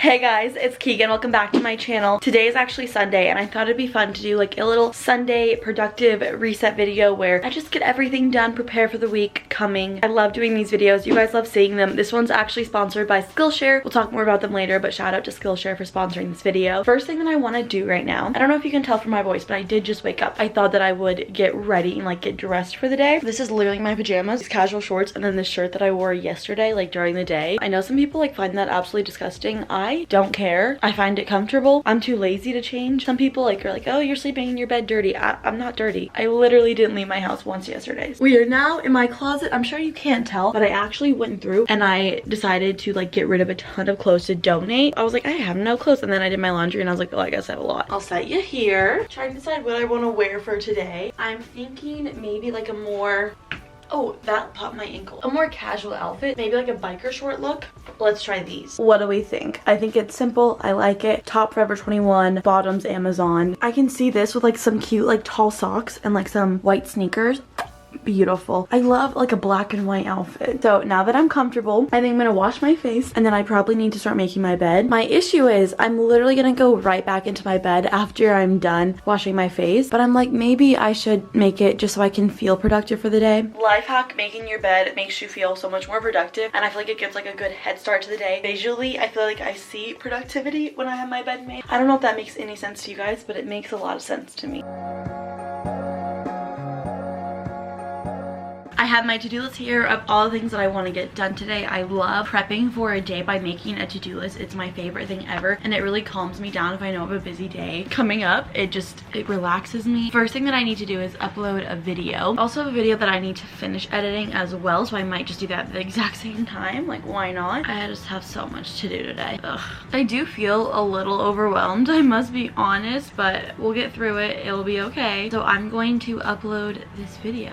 Hey guys, it's Keegan. Welcome back to my channel. Today is actually Sunday and I thought it'd be fun to do like a little Sunday productive reset video where I just get everything done, prepare for the week coming. I love doing these videos. You guys love seeing them. This one's actually sponsored by Skillshare. We'll talk more about them later, but shout out to Skillshare for sponsoring this video. First thing that I want to do right now, I don't know if you can tell from my voice, but I did just wake up. I thought that I would get ready and like get dressed for the day. This is literally my pajamas, these casual shorts, and then the shirt that I wore yesterday, like during the day. I know some people like find that absolutely disgusting. I don't care. I find it comfortable. I'm too lazy to change. Some people like are like, oh, you're sleeping in your bed dirty. I'm not dirty. I literally didn't leave my house once yesterday. We are now in my closet. I'm sure you can't tell, but I actually went through and I decided to like get rid of a ton of clothes to donate. I was like, I have no clothes, and then I did my laundry and I was like, oh, I guess I have a lot. I'll set you here. Trying to decide what I want to wear for today. I'm thinking maybe like a more, oh, that popped my ankle. A more casual outfit, maybe like a biker short look. Let's try these. What do we think? I think it's simple. I like it. Top Forever 21, bottoms Amazon. I can see this with like some cute like tall socks and like some white sneakers. Beautiful. I love like a black and white outfit. So now that I'm comfortable, I think I'm gonna wash my face and then I probably need to start making my bed. My issue is I'm literally gonna go right back into my bed after I'm done washing my face, but I'm like, maybe I should make it just so I can feel productive for the day. Life hack: making your bed makes you feel so much more productive, and I feel like it gives like a good head start to the day. Visually, I feel like I see productivity when I have my bed made. I don't know if that makes any sense to you guys, but it makes a lot of sense to me. I have my to-do list here of all the things that I want to get done today. I love prepping for a day by making a to-do list. It's my favorite thing ever, and it really calms me down if I know of a busy day coming up. It relaxes me. First thing that I need to do is upload a video. Also a video that I need to finish editing as well, so I might just do that at the exact same time. Like, why not? I just have so much to do today. Ugh. I do feel a little overwhelmed, I must be honest, but we'll get through it. It'll be okay. So I'm going to upload this video.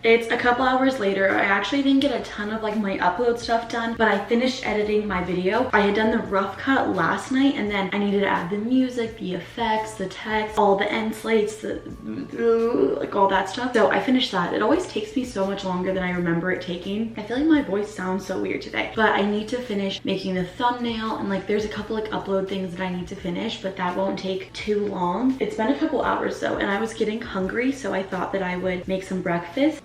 It's a couple hours later. I actually didn't get a ton of like my upload stuff done, but I finished editing my video. I had done the rough cut last night, and then I needed to add the music, the effects, the text, all the end slates, like all that stuff. So I finished that. It always takes me so much longer than I remember it taking. I feel like my voice sounds so weird today, but I need to finish making the thumbnail, and like there's a couple like upload things that I need to finish, but that won't take too long. It's been a couple hours though, and I was getting hungry, so I thought that I would make some breakfast.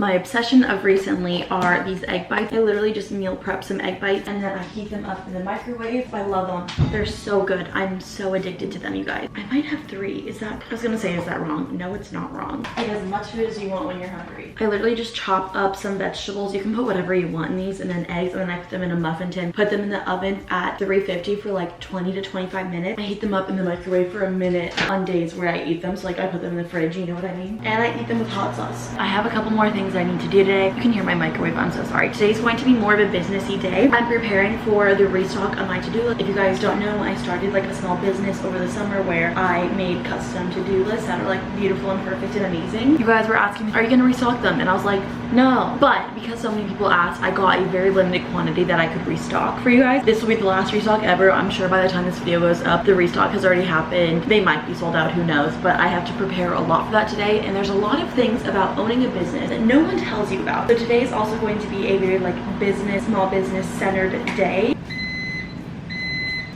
My obsession of recently are these egg bites. I literally just meal prep some egg bites and then I heat them up in the microwave. I love them. They're so good. I'm so addicted to them, you guys. I might have 3. Is that, I was gonna say, is that wrong? No, it's not wrong. Eat as much food as you want when you're hungry. I literally just chop up some vegetables. You can put whatever you want in these, and then eggs, and then I put them in a muffin tin. Put them in the oven at 350 for like 20 to 25 minutes. I heat them up in the microwave for a minute on days where I eat them. So like I put them in the fridge, you know what I mean? And I eat them with hot sauce. I have a couple more things I need to do today. You can hear my microwave, I'm so sorry. Today's going to be more of a businessy day. I'm preparing for the restock on my to-do list. If you guys don't know, I started like a small business over the summer where I made custom to-do lists that are like beautiful and perfect and amazing. You guys were asking me, are you gonna restock them? And I was like, no. But because so many people asked, I got a very limited quantity that I could restock for you guys. This will be the last restock ever. I'm sure by the time this video goes up, the restock has already happened. They might be sold out, who knows, but I have to prepare a lot for that today, and there's a lot of things about owning a business that no one tells you about. So today is also going to be a very like business, small business centered day.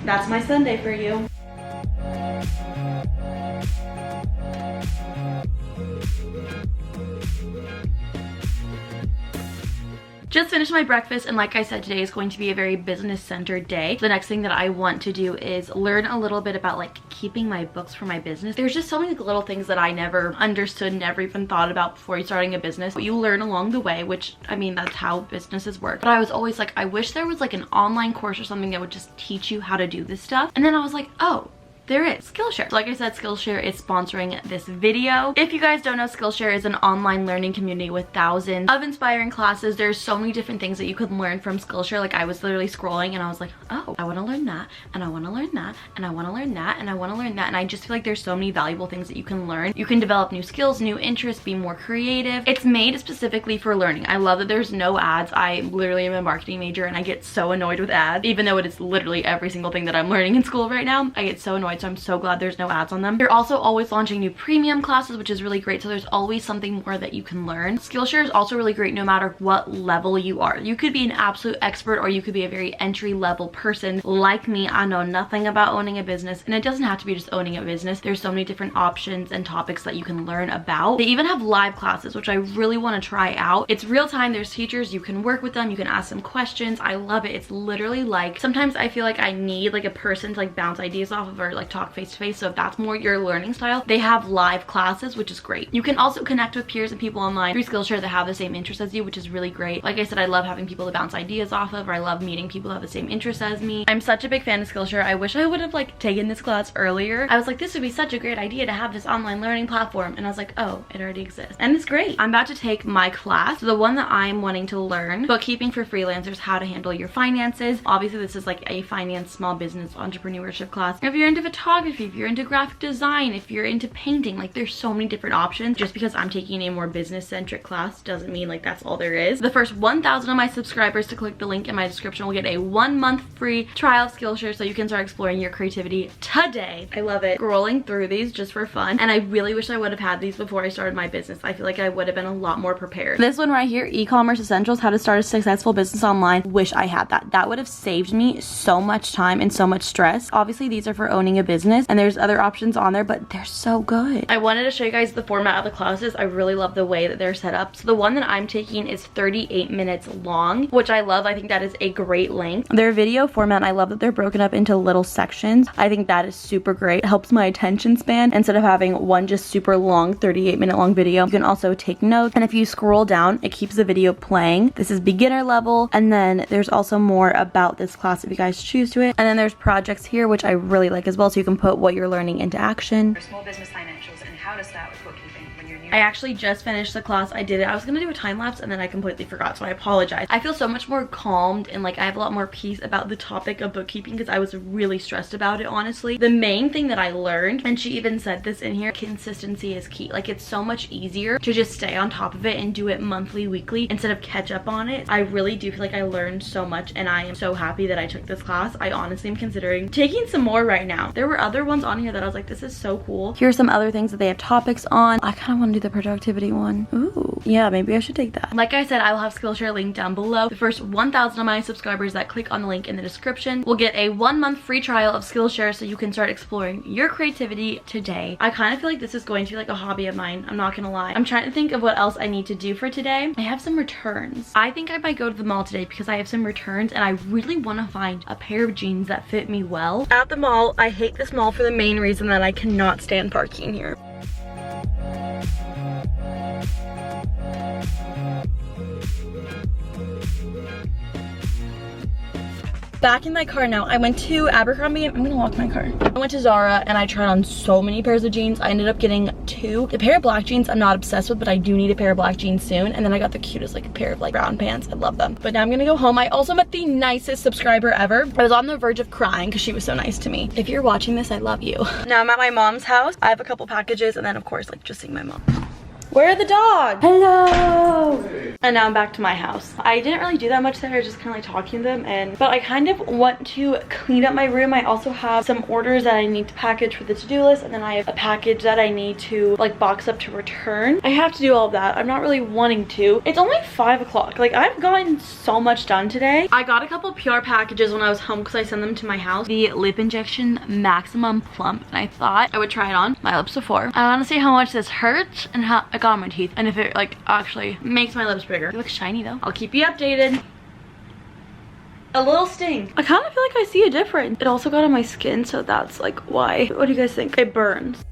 That's my Sunday for you. Just finished my breakfast, and like I said, today is going to be a very business-centered day. The next thing that I want to do is learn a little bit about like keeping my books for my business. There's just so many little things that I never understood, never even thought about before starting a business. But you learn along the way, which I mean, that's how businesses work. But I was always like, I wish there was like an online course or something that would just teach you how to do this stuff. And then I was like, oh, there is Skillshare. So like I said, Skillshare is sponsoring this video. If you guys don't know, Skillshare is an online learning community with thousands of inspiring classes. There's so many different things that you could learn from Skillshare. Like I was literally scrolling and I was like, oh, I want to learn that, and I want to learn that, and I want to learn that, and I want to learn that. And I just feel like there's so many valuable things that you can learn. You can develop new skills, new interests, be more creative. It's made specifically for learning. I love that there's no ads. I literally am a marketing major and I get so annoyed with ads, even though it is literally every single thing that I'm learning in school right now. I get so annoyed, so I'm so glad there's no ads on them. They're also always launching new premium classes, which is really great, so there's always something more that you can learn. Skillshare is also really great no matter what level you are. You could be an absolute expert or you could be a very entry-level person like me. I know nothing about owning a business, and it doesn't have to be just owning a business. There's so many different options and topics that you can learn about. They even have live classes, which I really want to try out. It's real time. There's teachers. You can work with them. You can ask them questions. I love it. It's literally like, sometimes I feel like I need like a person to like bounce ideas off of or like talk face to face. So if that's more your learning style, they have live classes, which is great. You can also connect with peers and people online through Skillshare that have the same interests as you, which is really great. Like I said, I love having people to bounce ideas off of, or I love meeting people who have the same interests as me. I'm such a big fan of Skillshare. I wish I would have like taken this class earlier. I was like, this would be such a great idea to have this online learning platform, and I was like, oh, it already exists, and it's great. I'm about to take my class, so the one that I'm wanting to learn, bookkeeping for freelancers, how to handle your finances. Obviously this is like a finance, small business, entrepreneurship class. If you're into photography, if you're into graphic design, if you're into painting, like there's so many different options. Just because I'm taking a more business centric class doesn't mean like that's all there is. The first 1,000 of my subscribers to click the link in my description will get a 1-month free trial of Skillshare, so you can start exploring your creativity today. I love it. Scrolling through these just for fun, and I really wish I would have had these before I started my business. I feel like I would have been a lot more prepared. This one right here, e-commerce essentials, how to start a successful business online. Wish I had that. That would have saved me so much time and so much stress. Obviously these are for owning a business, and there's other options on there, but they're so good. I wanted to show you guys the format of the classes. I really love the way that they're set up. So the one that I'm taking is 38 minutes long, which I love. I think that is a great length. Their video format, I love that they're broken up into little sections. I think that is super great. It helps my attention span instead of having one just super long 38-minute long video. You can also take notes, and if you scroll down, it keeps the video playing. This is beginner level, and then there's also more about this class if you guys choose to it. And then there's projects here, which I really like as well, so you can put what you're learning into action. Small business financials and how to start with bookkeeping when you're new. I actually just finished the class. I did it. I was gonna do a time lapse and then I completely forgot, so I apologize. I feel so much more calmed and like I have a lot more peace about the topic of bookkeeping because I was really stressed about it, honestly. The main thing that I learned, and she even said this in here, consistency is key. Like it's so much easier to just stay on top of it and do it monthly, weekly, instead of catch up on it. I really do feel like I learned so much, and I am so happy that I took this class. I honestly am considering taking some more right now. There were other ones on here that I was like, this is so cool. Here's some other things that they have topics on. I kind of want to do the productivity one. Ooh, yeah, maybe I should take that. Like I said, I will have Skillshare linked down below. The first 1,000 of my subscribers that click on the link in the description will get a 1-month free trial of Skillshare, so you can start exploring your creativity today. I kind of feel like this is going to be like a hobby of mine. I'm not gonna lie. I'm trying to think of what else I need to do for today. I have some returns. I think I might go to the mall today because I have some returns, and I really want to find a pair of jeans that fit me well. At the mall, I hate this mall for the main reason that I cannot stand parking here. Back in my car now. I went to Abercrombie. I'm gonna walk my car. I went to Zara and I tried on so many pairs of jeans. I ended up getting 2. The pair of black jeans I'm not obsessed with, but I do need a pair of black jeans soon. And then I got the cutest like pair of like brown pants. I love them. But now I'm gonna go home. I also met the nicest subscriber ever. I was on the verge of crying because she was so nice to me. If you're watching this, I love you. Now I'm at my mom's house. I have a couple packages, and then of course like just seeing my mom. Where are the dogs? Hello! Hey. And now I'm back to my house. I didn't really do that much there. I was just kind of like talking to them, but I kind of want to clean up my room. I also have some orders that I need to package for the to-do list, and then I have a package that I need to like box up to return. I have to do all of that. I'm not really wanting to. It's only 5 o'clock. Like I've gotten so much done today. I got a couple PR packages when I was home because I sent them to my house. The lip injection maximum plump, and I thought I would try it on my lips before. I want to see how much this hurts and how I got on my teeth, and if it like actually makes my lips bigger. It looks shiny though. I'll keep you updated. A little sting. I kind of feel like I see a difference. It also got on my skin, so that's like why. What do you guys think? It burns.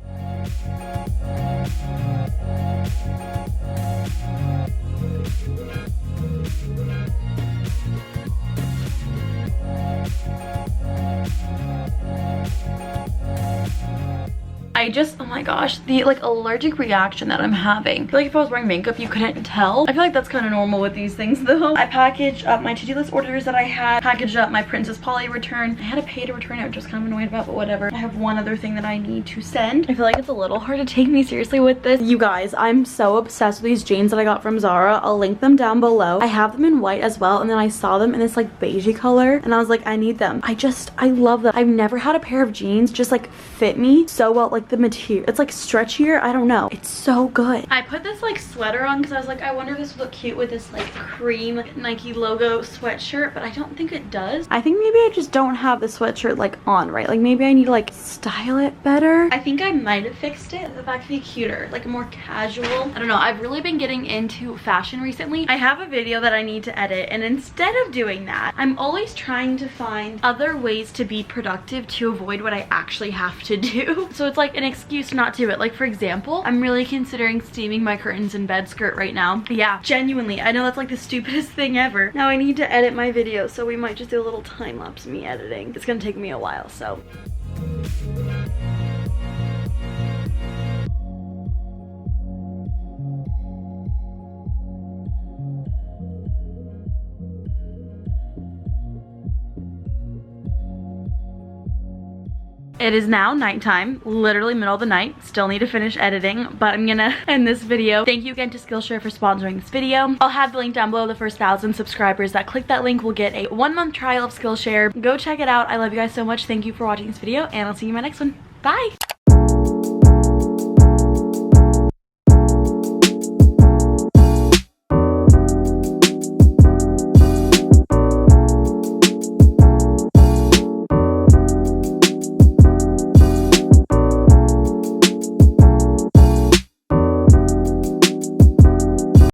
I just, oh my gosh, the like allergic reaction that I'm having. I feel like if I was wearing makeup, you couldn't tell. I feel like that's kind of normal with these things though. I packaged up my to-do list orders that I had, packaged up my Princess Polly return. I had to pay to return it, which I was kind of annoyed about, but whatever. I have one other thing that I need to send. I feel like it's a little hard to take me seriously with this. You guys, I'm so obsessed with these jeans that I got from Zara. I'll link them down below. I have them in white as well, and then I saw them in this like beigey color, and I was like, I need them. I love them. I've never had a pair of jeans just like fit me so well. Like the material, it's like stretchier. I don't know. It's so good. I put this like sweater on because I was like, I wonder if this would look cute with this like cream Nike logo sweatshirt, but I don't think it does. I think maybe I just don't have the sweatshirt like on right. Like maybe I need to like style it better. I think I might have fixed it. The back could be cuter, like more casual. I don't know. I've really been getting into fashion recently. I have a video that I need to edit, and instead of doing that, I'm always trying to find other ways to be productive to avoid what I actually have to do. So it's like an excuse not to do it. Like for example, I'm really considering steaming my curtains and bed skirt right now. Yeah, genuinely, I know that's like the stupidest thing ever. Now I need to edit my video, so we might just do a little time lapse of me editing. It's gonna take me a while, so. It is now nighttime, literally middle of the night. Still need to finish editing, but I'm gonna end this video. Thank you again to Skillshare for sponsoring this video. I'll have the link down below. The first 1,000 subscribers that click that link will get a 1-month trial of Skillshare. Go check it out. I love you guys so much. Thank you for watching this video, and I'll see you in my next one. Bye!